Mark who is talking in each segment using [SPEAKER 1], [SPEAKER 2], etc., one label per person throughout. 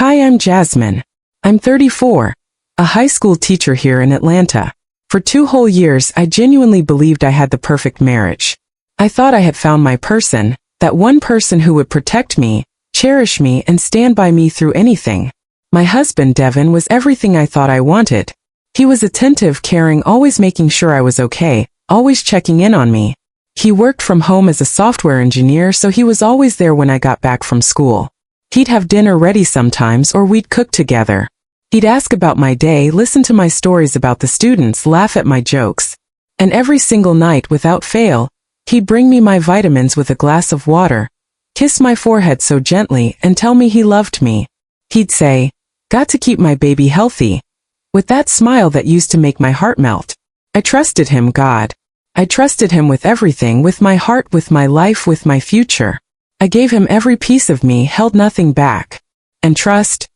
[SPEAKER 1] Hi, I'm Jasmine. I'm 34, a high school teacher here in Atlanta. For 2 whole years, I genuinely believed I had the perfect marriage. I thought I had found my person, that one person who would protect me, cherish me, and stand by me through anything. My husband, Devon, was everything I thought I wanted. He was attentive, caring, always making sure I was okay, always checking in on me. He worked from home as a software engineer, so he was always there when I got back from school. He'd have dinner ready sometimes, or we'd cook together. He'd ask about my day, listen to my stories about the students, laugh at my jokes. And every single night, without fail, he'd bring me my vitamins with a glass of water, kiss my forehead so gently, and tell me he loved me. He'd say, "Got to keep my baby healthy," with that smile that used to make my heart melt. I trusted him, God. I trusted him with everything, with my heart, with my life, with my future. I gave him every piece of me, held nothing back. And trust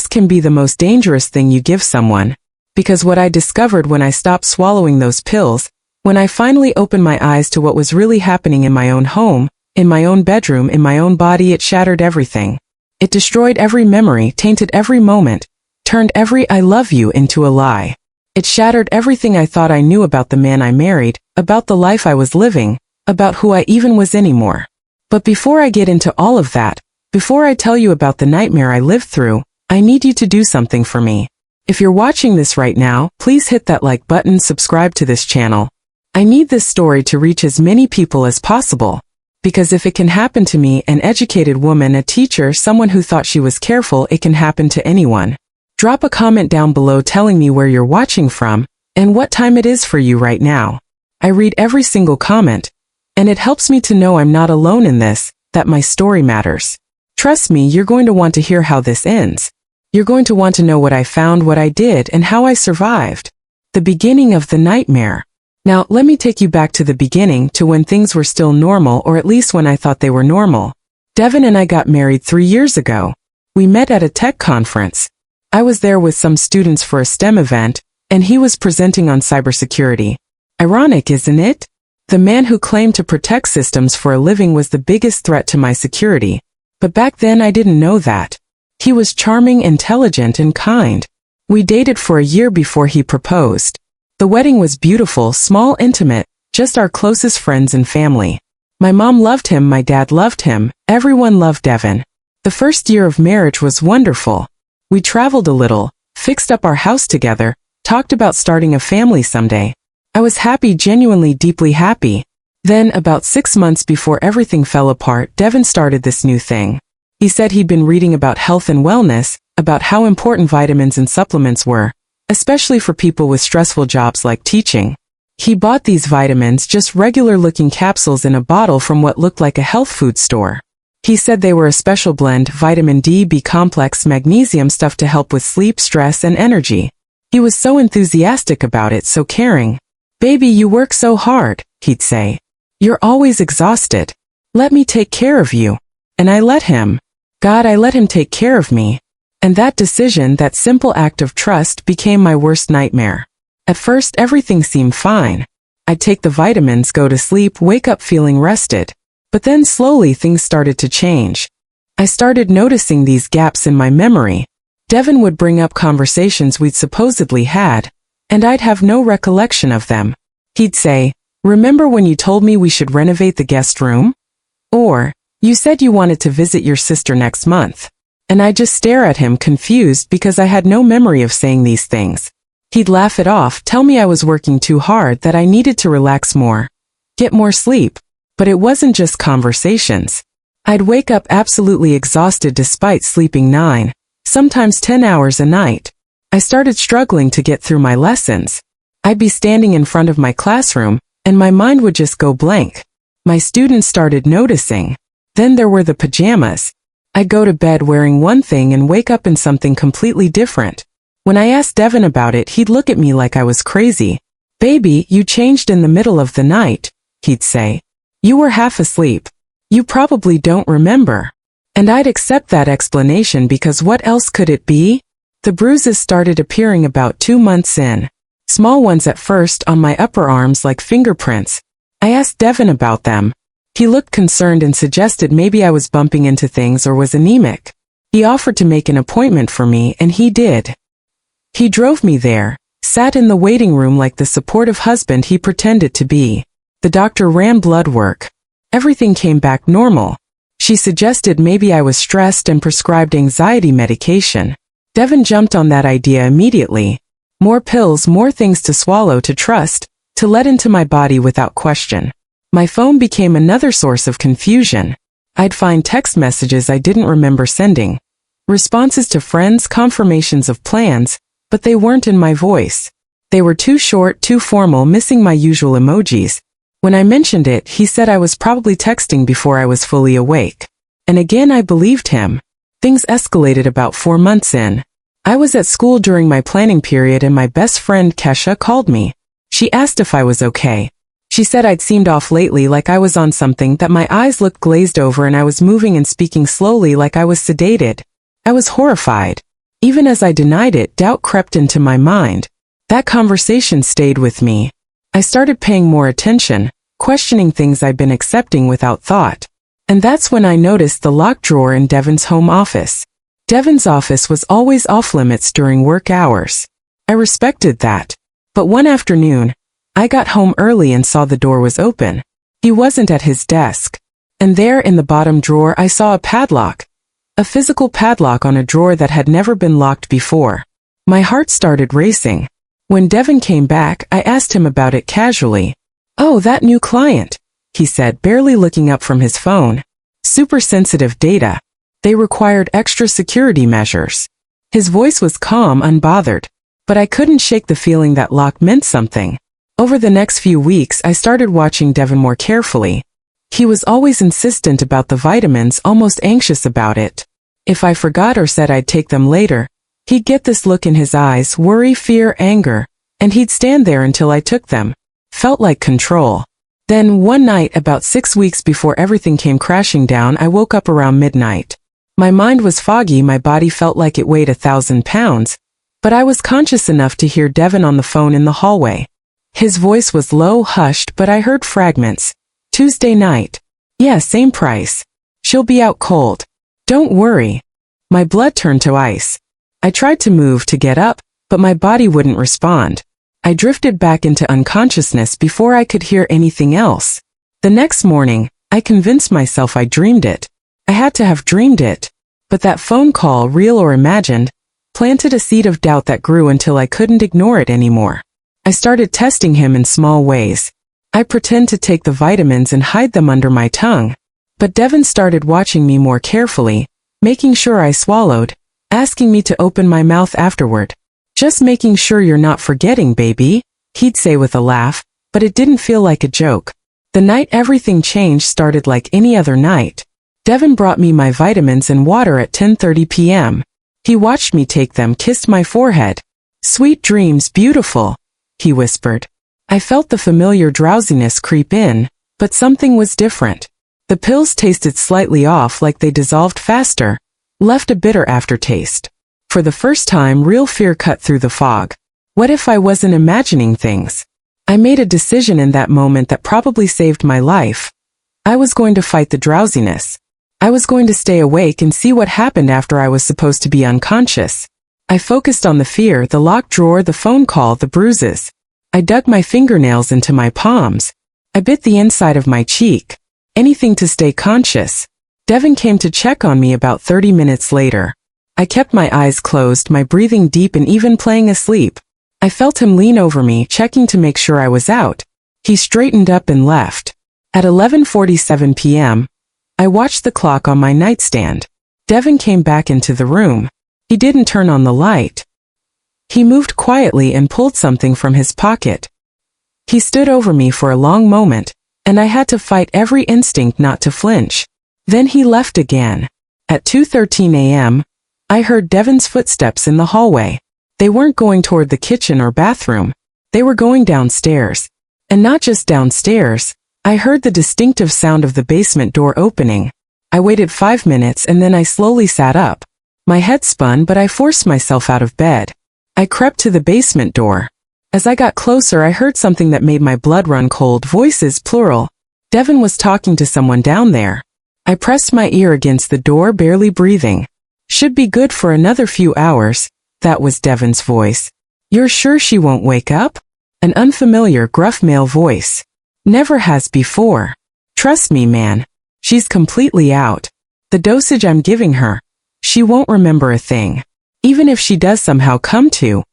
[SPEAKER 1] can be the most dangerous thing you give someone. Because what I discovered when I stopped swallowing those pills, when I finally opened my eyes to what was really happening in my own home, in my own bedroom, in my own body, it shattered everything. It destroyed every memory, tainted every moment, turned every "I love you" into a lie. It shattered everything I thought I knew about the man I married, about the life I was living, about who I even was anymore. But before I get into all of that, before I tell you about the nightmare I lived through, I need you to do something for me. If you're watching this right now, please hit that like button, subscribe to this channel. I need this story to reach as many people as possible. Because if it can happen to me, an educated woman, a teacher, someone who thought she was careful, it can happen to anyone. Drop a comment down below telling me where you're watching from, and what time it is for you right now. I read every single comment, and it helps me to know I'm not alone in this, that my story matters. Trust me, you're going to want to hear how this ends. You're going to want to know what I found, what I did, and how I survived. The beginning of the nightmare. Now, let me take you back to the beginning, to when things were still normal, or at least when I thought they were normal. Devon and I got married 3 years ago. We met at a tech conference. I was there with some students for a STEM event, and he was presenting on cybersecurity. Ironic, isn't it? The man who claimed to protect systems for a living was the biggest threat to my security. But back then I didn't know that. He was charming, intelligent, and kind. We dated for a year before he proposed. The wedding was beautiful, small, intimate, just our closest friends and family. My mom loved him, my dad loved him, everyone loved Devon. The first year of marriage was wonderful. We traveled a little, fixed up our house together, talked about starting a family someday. I was happy, genuinely, deeply happy. Then, about 6 months before everything fell apart, Devon started this new thing. He said he'd been reading about health and wellness, about how important vitamins and supplements were, especially for people with stressful jobs like teaching. He bought these vitamins, just regular-looking capsules in a bottle from what looked like a health food store. He said they were a special blend, vitamin D, B complex, magnesium stuff to help with sleep, stress, and energy. He was so enthusiastic about it, so caring. "Baby, you work so hard," he'd say. "You're always exhausted. Let me take care of you." And I let him. God, I let him take care of me. And that decision, that simple act of trust, became my worst nightmare. At first, everything seemed fine. I'd take the vitamins, go to sleep, wake up feeling rested. But then slowly things started to change. I started noticing these gaps in my memory. Devon would bring up conversations we'd supposedly had, and I'd have no recollection of them. He'd say, "Remember when you told me we should renovate the guest room?" Or, "You said you wanted to visit your sister next month." And I'd just stare at him, confused, because I had no memory of saying these things. He'd laugh it off, tell me I was working too hard, that I needed to relax more, get more sleep. But it wasn't just conversations. I'd wake up absolutely exhausted despite sleeping 9, sometimes 10 hours a night. I started struggling to get through my lessons. I'd be standing in front of my classroom, and my mind would just go blank. My students started noticing. Then there were the pajamas. I'd go to bed wearing one thing and wake up in something completely different. When I asked Devon about it, he'd look at me like I was crazy. "Baby, you changed in the middle of the night," he'd say. "You were half asleep. You probably don't remember." And I'd accept that explanation because what else could it be? The bruises started appearing about 2 months in. Small ones at first on my upper arms like fingerprints. I asked Devon about them. He looked concerned and suggested maybe I was bumping into things or was anemic. He offered to make an appointment for me, and he did. He drove me there, sat in the waiting room like the supportive husband he pretended to be. The doctor ran blood work. Everything came back normal. She suggested maybe I was stressed and prescribed anxiety medication. Devon jumped on that idea immediately. More pills, more things to swallow, to trust, to let into my body without question. My phone became another source of confusion. I'd find text messages I didn't remember sending. Responses to friends, confirmations of plans, but they weren't in my voice. They were too short, too formal, missing my usual emojis. When I mentioned it, he said I was probably texting before I was fully awake. And again, I believed him. Things escalated about 4 months in. I was at school during my planning period and my best friend Kesha called me. She asked if I was okay. She said I'd seemed off lately, like I was on something, that my eyes looked glazed over and I was moving and speaking slowly like I was sedated. I was horrified. Even as I denied it, doubt crept into my mind. That conversation stayed with me. I started paying more attention, questioning things I'd been accepting without thought. And that's when I noticed the locked drawer in Devon's home office. Devon's office was always off-limits during work hours. I respected that. But one afternoon, I got home early and saw the door was open. He wasn't at his desk. And there in the bottom drawer I saw a padlock. A physical padlock on a drawer that had never been locked before. My heart started racing. When Devon came back, I asked him about it casually. "Oh, that new client," he said, barely looking up from his phone. "Super sensitive data. They required extra security measures." His voice was calm, unbothered. But I couldn't shake the feeling that lock meant something. Over the next few weeks, I started watching Devon more carefully. He was always insistent about the vitamins, almost anxious about it. If I forgot or said I'd take them later, he'd get this look in his eyes, worry, fear, anger, and he'd stand there until I took them. Felt like control. Then, one night about 6 weeks before everything came crashing down, I woke up around midnight. My mind was foggy, my body felt like it weighed 1,000 pounds, but I was conscious enough to hear Devon on the phone in the hallway. His voice was low, hushed, but I heard fragments. "Tuesday night. Yeah, same price. She'll be out cold. Don't worry." My blood turned to ice. I tried to move, to get up, but my body wouldn't respond. I drifted back into unconsciousness before I could hear anything else. The next morning, I convinced myself I dreamed it. I had to have dreamed it. But that phone call, real or imagined, planted a seed of doubt that grew until I couldn't ignore it anymore. I started testing him in small ways. I pretend to take the vitamins and hide them under my tongue. But Devon started watching me more carefully, making sure I swallowed, asking me to open my mouth afterward. "Just making sure you're not forgetting, baby," he'd say with a laugh, but it didn't feel like a joke. The night everything changed started like any other night. Devon brought me my vitamins and water at 10:30 p.m. He watched me take them, kissed my forehead. "Sweet dreams, beautiful," he whispered. I felt the familiar drowsiness creep in, but something was different. The pills tasted slightly off, like they dissolved faster, left a bitter aftertaste. For the first time, real fear cut through the fog. What if I wasn't imagining things? I made a decision in that moment that probably saved my life. I was going to fight the drowsiness. I was going to stay awake and see what happened after I was supposed to be unconscious. I focused on the fear, the locked drawer, the phone call, the bruises. I dug my fingernails into my palms. I bit the inside of my cheek. Anything to stay conscious. Devon came to check on me about 30 minutes later. I kept my eyes closed, my breathing deep and even playing asleep. I felt him lean over me, checking to make sure I was out. He straightened up and left. At 11:47 p.m., I watched the clock on my nightstand. Devon came back into the room. He didn't turn on the light. He moved quietly and pulled something from his pocket. He stood over me for a long moment, and I had to fight every instinct not to flinch. Then he left again. At 2:13 a.m., I heard Devon's footsteps in the hallway. They weren't going toward the kitchen or bathroom. They were going downstairs. And not just downstairs. I heard the distinctive sound of the basement door opening. I waited 5 minutes and then I slowly sat up. My head spun, but I forced myself out of bed. I crept to the basement door. As I got closer, I heard something that made my blood run cold. Voices, plural. Devon was talking to someone down there. I pressed my ear against the door, barely breathing. Should be good for another few hours. That was Devon's voice. You're sure she won't wake up? An unfamiliar, gruff male voice. Never has before. Trust me, man. She's completely out. The dosage I'm giving her. She won't remember a thing. Even if she does somehow come to.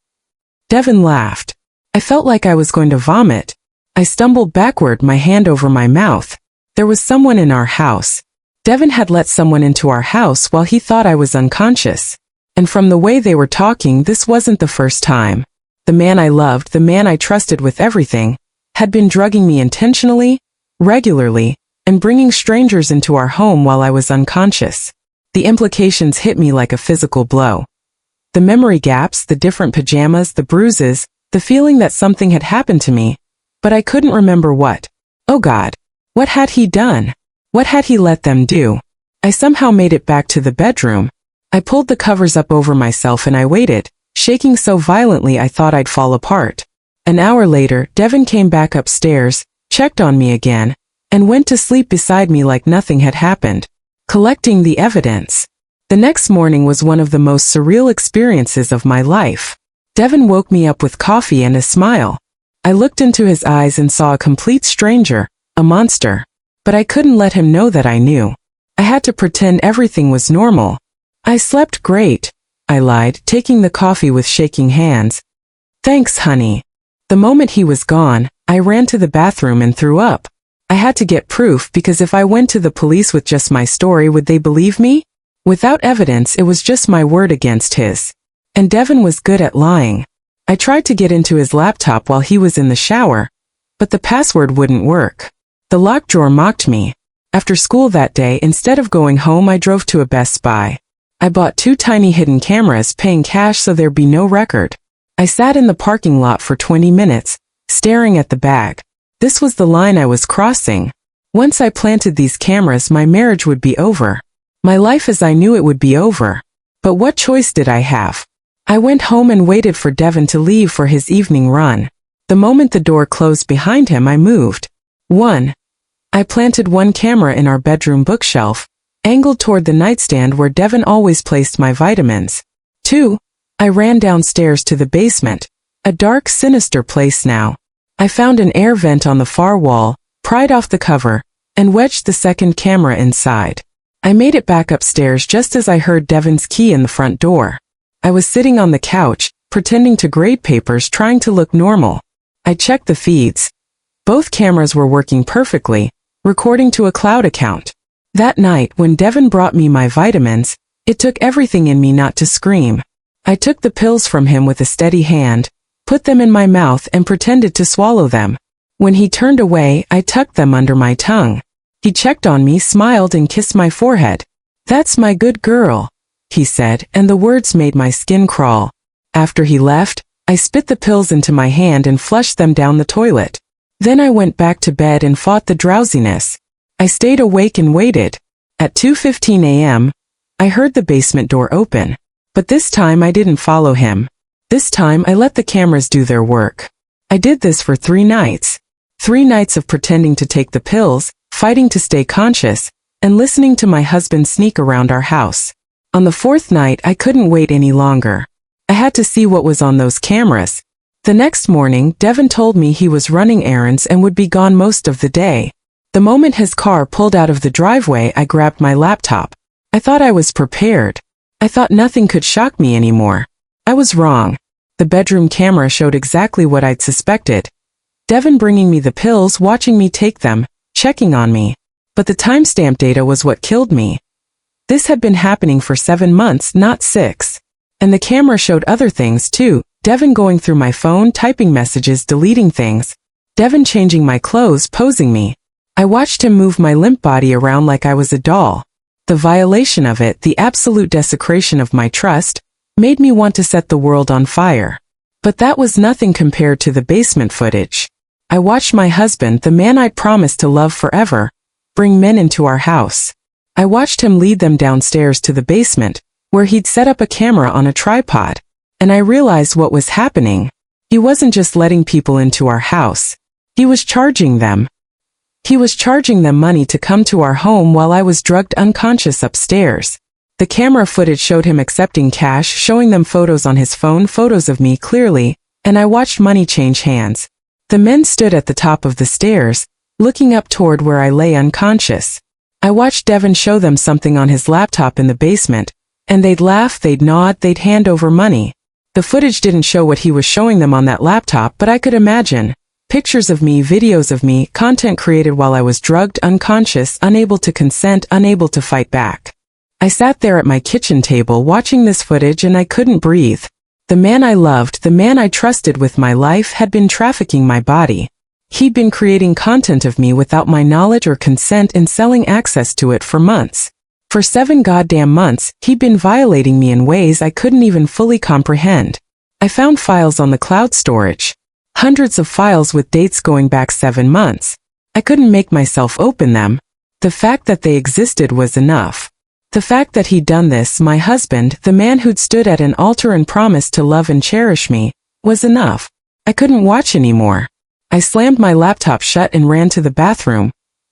[SPEAKER 1] Devon laughed. I felt like I was going to vomit. I stumbled backward, my hand over my mouth. There was someone in our house. Devon had let someone into our house while he thought I was unconscious. And from the way they were talking, this wasn't the first time. The man I loved, the man I trusted with everything, had been drugging me intentionally, regularly, and bringing strangers into our home while I was unconscious. The implications hit me like a physical blow. The memory gaps, the different pajamas, the bruises, the feeling that something had happened to me, but I couldn't remember what. Oh God, what had he done? What had he let them do? I somehow made it back to the bedroom. I pulled the covers up over myself and I waited, shaking so violently I thought I'd fall apart. An hour later, Devon came back upstairs, checked on me again, and went to sleep beside me like nothing had happened, collecting the evidence. The next morning was one of the most surreal experiences of my life. Devon woke me up with coffee and a smile. I looked into his eyes and saw a complete stranger, a monster. But I couldn't let him know that I knew. I had to pretend everything was normal. I slept great, I lied, taking the coffee with shaking hands. Thanks, honey. The moment he was gone, I ran to the bathroom and threw up. I had to get proof because if I went to the police with just my story, would they believe me? Without evidence, it was just my word against his. And Devon was good at lying. I tried to get into his laptop while he was in the shower, but the password wouldn't work. The locked drawer mocked me. After school that day, instead of going home, I drove to a Best Buy. I bought 2 tiny hidden cameras, paying cash so there'd be no record. I sat in the parking lot for 20 minutes, staring at the bag. This was the line I was crossing. Once I planted these cameras, my marriage would be over. My life as I knew it would be over. But what choice did I have? I went home and waited for Devon to leave for his evening run. The moment the door closed behind him, I moved. 1. I planted 1 camera in our bedroom bookshelf, angled toward the nightstand where Devon always placed my vitamins. 2. I ran downstairs to the basement, a dark, sinister place now. I found an air vent on the far wall, pried off the cover, and wedged the second camera inside. I made it back upstairs just as I heard Devon's key in the front door. I was sitting on the couch, pretending to grade papers, trying to look normal. I checked the feeds. Both cameras were working perfectly, recording to a cloud account. That night, when Devon brought me my vitamins, it took everything in me not to scream. I took the pills from him with a steady hand, put them in my mouth and pretended to swallow them. When he turned away, I tucked them under my tongue. He checked on me, smiled and kissed my forehead. "That's my good girl," he said, and the words made my skin crawl. After he left, I spit the pills into my hand and flushed them down the toilet. Then I went back to bed and fought the drowsiness. I stayed awake and waited. At 2:15 a.m., I heard the basement door open. But this time I didn't follow him. This time I let the cameras do their work. I did this for 3 nights. 3 nights of pretending to take the pills, fighting to stay conscious, and listening to my husband sneak around our house. On the 4th night, I couldn't wait any longer. I had to see what was on those cameras. The next morning, Devon told me he was running errands and would be gone most of the day. The moment his car pulled out of the driveway, I grabbed my laptop. I thought I was prepared. I thought nothing could shock me anymore. I was wrong. The bedroom camera showed exactly what I'd suspected. Devon bringing me the pills, watching me take them, checking on me. But the timestamp data was what killed me. This had been happening for 7 months, not 6. And the camera showed other things too. Devon going through my phone, typing messages, deleting things. Devon changing my clothes, posing me. I watched him move my limp body around like I was a doll. The violation of it, the absolute desecration of my trust, made me want to set the world on fire. But that was nothing compared to the basement footage. I watched my husband, the man I'd promised to love forever, bring men into our house. I watched him lead them downstairs to the basement, where he'd set up a camera on a tripod. And I realized what was happening. He wasn't just letting people into our house. He was charging them. He was charging them money to come to our home while I was drugged unconscious upstairs. The camera footage showed him accepting cash, showing them photos on his phone, photos of me clearly, and I watched money change hands. The men stood at the top of the stairs, looking up toward where I lay unconscious. I watched Devon show them something on his laptop in the basement, and they'd laugh, they'd nod, they'd hand over money. The footage didn't show what he was showing them on that laptop, but I could imagine. Pictures of me, videos of me, content created while I was drugged, unconscious, unable to consent, unable to fight back. I sat there at my kitchen table watching this footage and I couldn't breathe. The man I loved, the man I trusted with my life, had been trafficking my body. He'd been creating content of me without my knowledge or consent and selling access to it for months. For 7 goddamn months, he'd been violating me in ways I couldn't even fully comprehend. I found files on the cloud storage. Hundreds of files with dates going back 7 months. I couldn't make myself open them. The fact that they existed was enough. The fact that he'd done this, my husband, the man who'd stood at an altar and promised to love and cherish me, was enough. I couldn't watch anymore. I slammed my laptop shut and ran to the bathroom,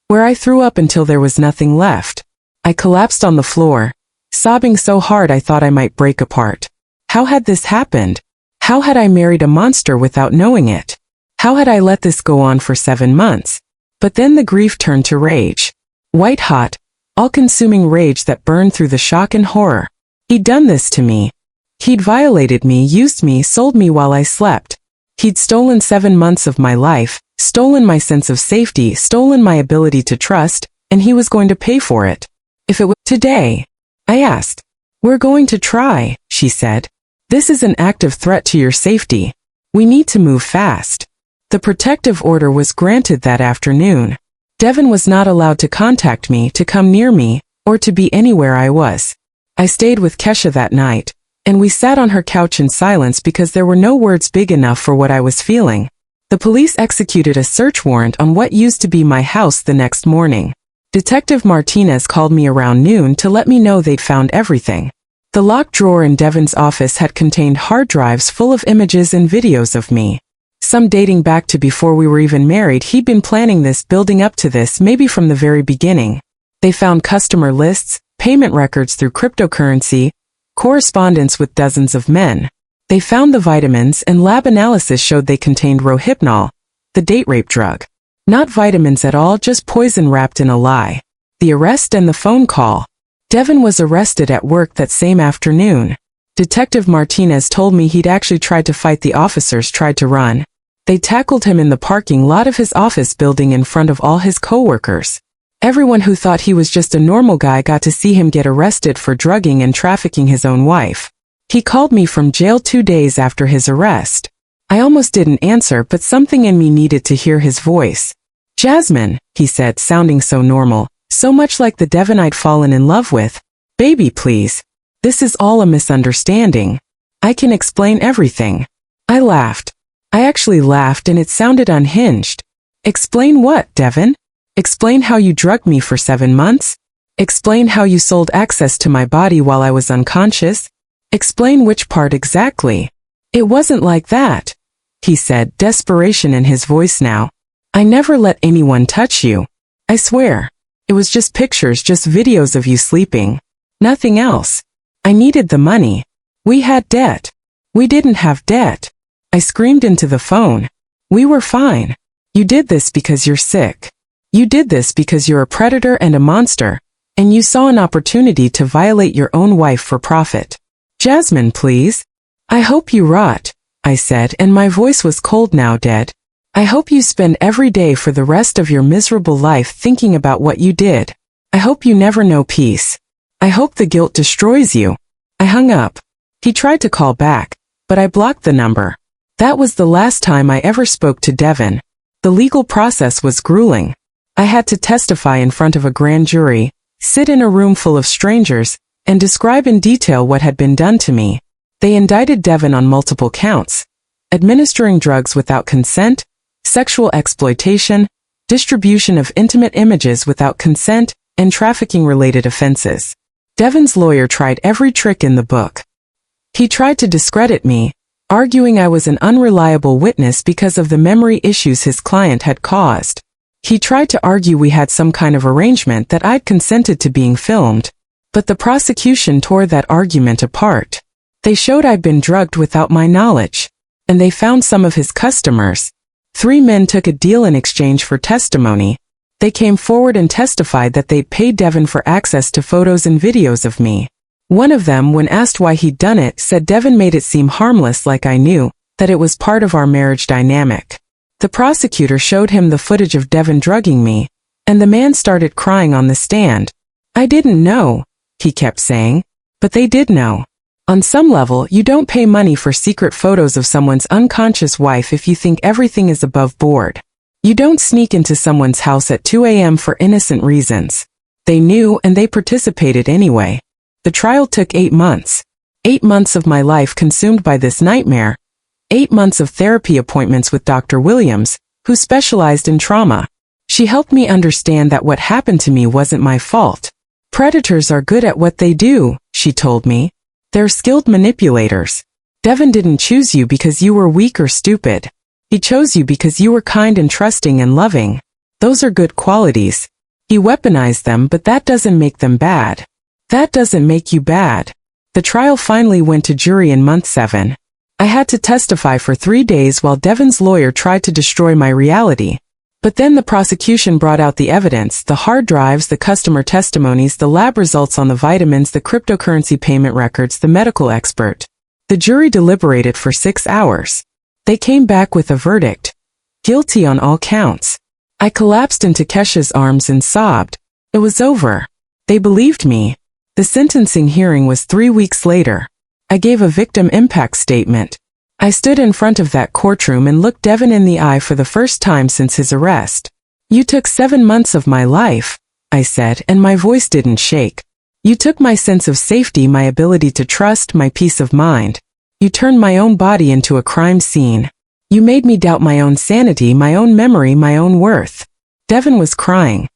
[SPEAKER 1] where I threw up until there was nothing left. I collapsed on the floor, sobbing so hard I thought I might break apart. How had this happened? How had I married a monster without knowing it? How had I let this go on for 7 months? But then the grief turned to rage. White hot, all-consuming rage that burned through the shock and horror. He'd done this to me. He'd violated me, used me, sold me while I slept. He'd stolen 7 months of my life, stolen my sense of safety, stolen my ability to trust, and he was going to pay for it. If it was today, I asked. We're going to try, she said. This is an active threat to your safety. We need to move fast. The protective order was granted that afternoon. Devon was not allowed to contact me, to come near me, or to be anywhere I was. I stayed with Kesha that night, and we sat on her couch in silence because there were no words big enough for what I was feeling. The police executed a search warrant on what used to be my house the next morning. Detective Martinez called me around noon to let me know they'd found everything. The locked drawer in Devon's office had contained hard drives full of images and videos of me. Some dating back to before we were even married. He'd been planning this, building up to this, maybe from the very beginning. They found customer lists, payment records through cryptocurrency, correspondence with dozens of men. They found the vitamins, and lab analysis showed they contained Rohypnol, the date rape drug. Not vitamins at all, just poison wrapped in a lie. The arrest and the phone call. Devon was arrested at work that same afternoon. Detective Martinez told me he'd actually tried to fight the officers, tried to run. They tackled him in the parking lot of his office building in front of all his coworkers. Everyone who thought he was just a normal guy got to see him get arrested for drugging and trafficking his own wife. He called me from jail 2 days after his arrest. I almost didn't answer, but something in me needed to hear his voice. Jasmine, he said, sounding so normal, so much like the Devon I'd fallen in love with. Baby, please. This is all a misunderstanding. I can explain everything. I laughed. I actually laughed and it sounded unhinged. Explain what, Devon? Explain how you drugged me for 7 months? Explain how you sold access to my body while I was unconscious? Explain which part exactly? It wasn't like that, he said, desperation in his voice now. I never let anyone touch you. I swear. It was just pictures, just videos of you sleeping. Nothing else. I needed the money. We had debt. We didn't have debt. I screamed into the phone. We were fine. You did this because you're sick. You did this because you're a predator and a monster, and you saw an opportunity to violate your own wife for profit. Jasmine, please. I hope you rot, I said, and my voice was cold now, dead. I hope you spend every day for the rest of your miserable life thinking about what you did. I hope you never know peace. I hope the guilt destroys you. I hung up. He tried to call back, but I blocked the number. That was the last time I ever spoke to Devon. The legal process was grueling. I had to testify in front of a grand jury, sit in a room full of strangers, and describe in detail what had been done to me. They indicted Devon on multiple counts: administering drugs without consent, sexual exploitation, distribution of intimate images without consent, and trafficking-related offenses. Devon's lawyer tried every trick in the book. He tried to discredit me, arguing I was an unreliable witness because of the memory issues his client had caused. He tried to argue we had some kind of arrangement, that I'd consented to being filmed. But the prosecution tore that argument apart. They showed I'd been drugged without my knowledge. And they found some of his customers. 3 men took a deal in exchange for testimony. They came forward and testified that they'd paid Devon for access to photos and videos of me. One of them, when asked why he'd done it, said Devon made it seem harmless, like I knew that it was part of our marriage dynamic. The prosecutor showed him the footage of Devon drugging me, and the man started crying on the stand. I didn't know, he kept saying, but they did know. On some level, you don't pay money for secret photos of someone's unconscious wife if you think everything is above board. You don't sneak into someone's house at 2 a.m. for innocent reasons. They knew, and they participated anyway. The trial took 8 months. 8 months of my life consumed by this nightmare. 8 months of therapy appointments with Dr. Williams, who specialized in trauma. She helped me understand that what happened to me wasn't my fault. Predators are good at what they do, she told me. They're skilled manipulators. Devon didn't choose you because you were weak or stupid. He chose you because you were kind and trusting and loving. Those are good qualities. He weaponized them, but that doesn't make them bad. That doesn't make you bad. The trial finally went to jury in month 7. I had to testify for 3 days while Devon's lawyer tried to destroy my reality. But then the prosecution brought out the evidence, the hard drives, the customer testimonies, the lab results on the vitamins, the cryptocurrency payment records, the medical expert. The jury deliberated for 6 hours. They came back with a verdict. Guilty on all counts. I collapsed into Kesha's arms and sobbed. It was over. They believed me. The sentencing hearing was 3 weeks later. I gave a victim impact statement. I stood in front of that courtroom and looked Devon in the eye for the first time since his arrest. You took 7 months of my life, I said, and my voice didn't shake. You took my sense of safety, my ability to trust, my peace of mind. You turned my own body into a crime scene. You made me doubt my own sanity, my own memory, my own worth. Devon was crying.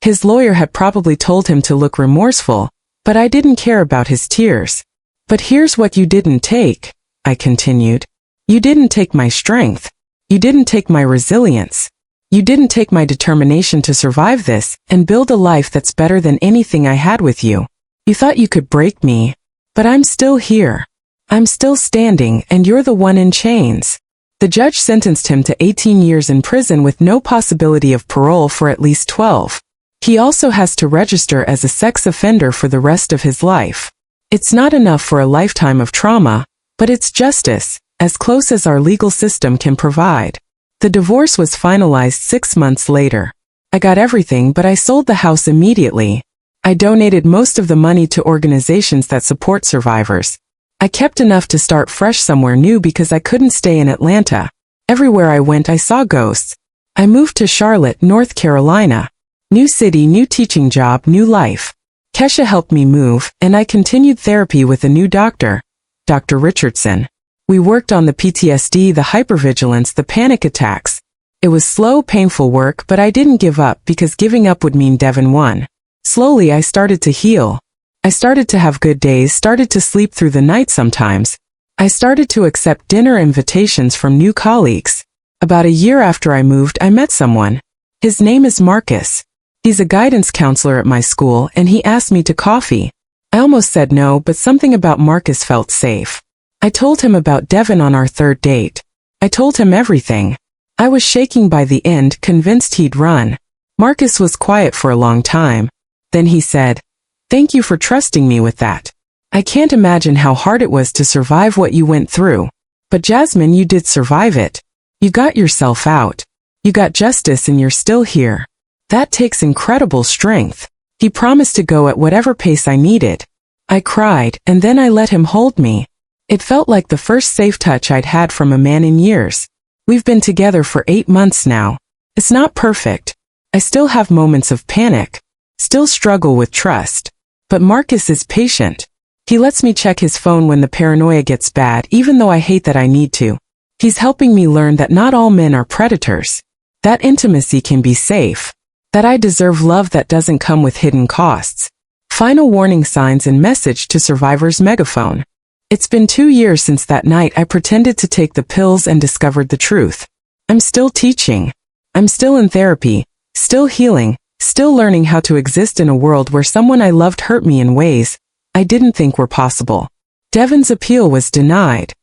[SPEAKER 1] His lawyer had probably told him to look remorseful, but I didn't care about his tears. But here's what you didn't take, I continued. You didn't take my strength. You didn't take my resilience. You didn't take my determination to survive this and build a life that's better than anything I had with you. You thought you could break me, but I'm still here. I'm still standing, and you're the one in chains. The judge sentenced him to 18 years in prison with no possibility of parole for at least 12. He also has to register as a sex offender for the rest of his life. It's not enough for a lifetime of trauma, but it's justice, as close as our legal system can provide. The divorce was finalized 6 months later. I got everything, but I sold the house immediately. I donated most of the money to organizations that support survivors. I kept enough to start fresh somewhere new because I couldn't stay in Atlanta. Everywhere I went, I saw ghosts. I moved to Charlotte, North Carolina. New city, new teaching job, new life. Kesha helped me move, and I continued therapy with a new doctor, Dr. Richardson. We worked on the PTSD, the hypervigilance, the panic attacks. It was slow, painful work, but I didn't give up because giving up would mean Devon won. Slowly, I started to heal. I started to have good days, started to sleep through the night sometimes. I started to accept dinner invitations from new colleagues. About a year after I moved, I met someone. His name is Marcus. He's a guidance counselor at my school, and he asked me to coffee. I almost said no, but something about Marcus felt safe. I told him about Devon on our 3rd date. I told him everything. I was shaking by the end, convinced he'd run. Marcus was quiet for a long time. Then he said, "Thank you for trusting me with that. I can't imagine how hard it was to survive what you went through. But Jasmine, you did survive it. You got yourself out. You got justice and you're still here. That takes incredible strength." He promised to go at whatever pace I needed. I cried, and then I let him hold me. It felt like the first safe touch I'd had from a man in years. We've been together for 8 months now. It's not perfect. I still have moments of panic. Still struggle with trust. But Marcus is patient. He lets me check his phone when the paranoia gets bad, even though I hate that I need to. He's helping me learn that not all men are predators. That intimacy can be safe. That I deserve love that doesn't come with hidden costs. Final warning signs and message to survivors megaphone. It's been 2 years since that night I pretended to take the pills and discovered the truth. I'm still teaching. I'm still in therapy, still healing, Still learning how to exist in a world where someone I loved hurt me in ways I didn't think were possible. Devon's appeal was denied.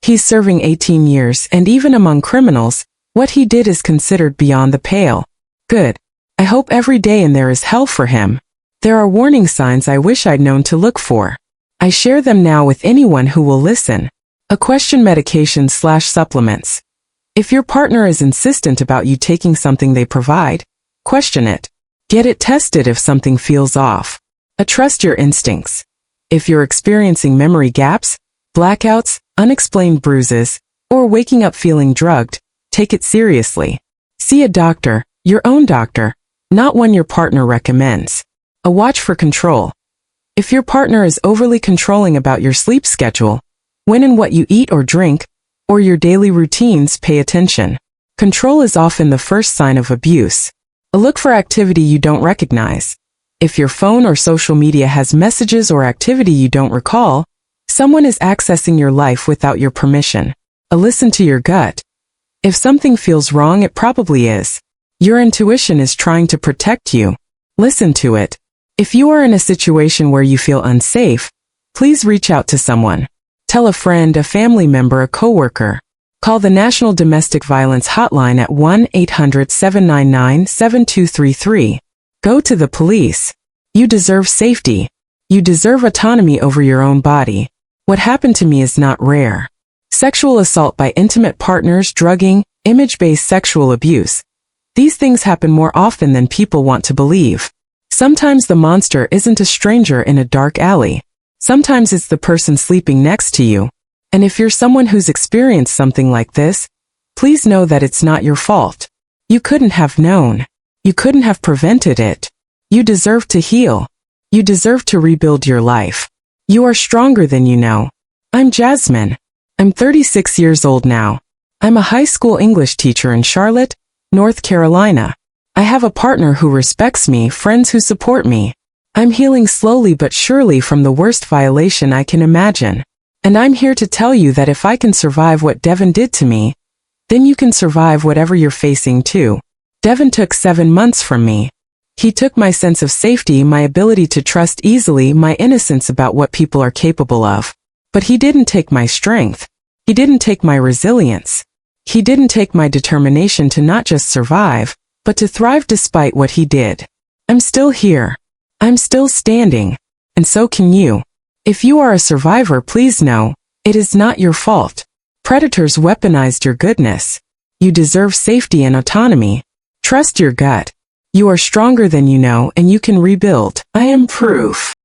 [SPEAKER 1] He's serving 18 years, and even among criminals, what he did is considered beyond the pale. Good. I hope every day in there is hell for him. There are warning signs I wish I'd known to look for. I share them now with anyone who will listen. A question: medication/supplements. If your partner is insistent about you taking something they provide, question it. Get it tested if something feels off. Trust your instincts. If you're experiencing memory gaps, blackouts, unexplained bruises, or waking up feeling drugged, take it seriously. See a doctor, your own doctor, not one your partner recommends. A watch for control. If your partner is overly controlling about your sleep schedule, when and what you eat or drink, or your daily routines, pay attention. Control is often the first sign of abuse. Look for activity you don't recognize. If your phone or social media has messages or activity you don't recall, someone is accessing your life without your permission. Listen to your gut. If something feels wrong, it probably is. Your intuition is trying to protect you. Listen to it. If you are in a situation where you feel unsafe, please reach out to someone. Tell a friend, a family member, a coworker. Call the National Domestic Violence Hotline at 1-800-799-7233. Go to the police. You deserve safety. You deserve autonomy over your own body. What happened to me is not rare. Sexual assault by intimate partners, drugging, image-based sexual abuse. These things happen more often than people want to believe. Sometimes the monster isn't a stranger in a dark alley. Sometimes it's the person sleeping next to you. And if you're someone who's experienced something like this, please know that it's not your fault. You couldn't have known. You couldn't have prevented it. You deserve to heal. You deserve to rebuild your life. You are stronger than you know. I'm Jasmine. I'm 36 years old now. I'm a high school English teacher in Charlotte, North Carolina. I have a partner who respects me, friends who support me. I'm healing slowly but surely from the worst violation I can imagine. And I'm here to tell you that if I can survive what Devon did to me, then you can survive whatever you're facing too. Devon took 7 months from me. He took my sense of safety, my ability to trust easily, my innocence about what people are capable of. But he didn't take my strength. He didn't take my resilience. He didn't take my determination to not just survive, but to thrive despite what he did. I'm still here. I'm still standing. And so can you. If you are a survivor, please know, it is not your fault. Predators weaponized your goodness. You deserve safety and autonomy. Trust your gut. You are stronger than you know, and you can rebuild. I am proof.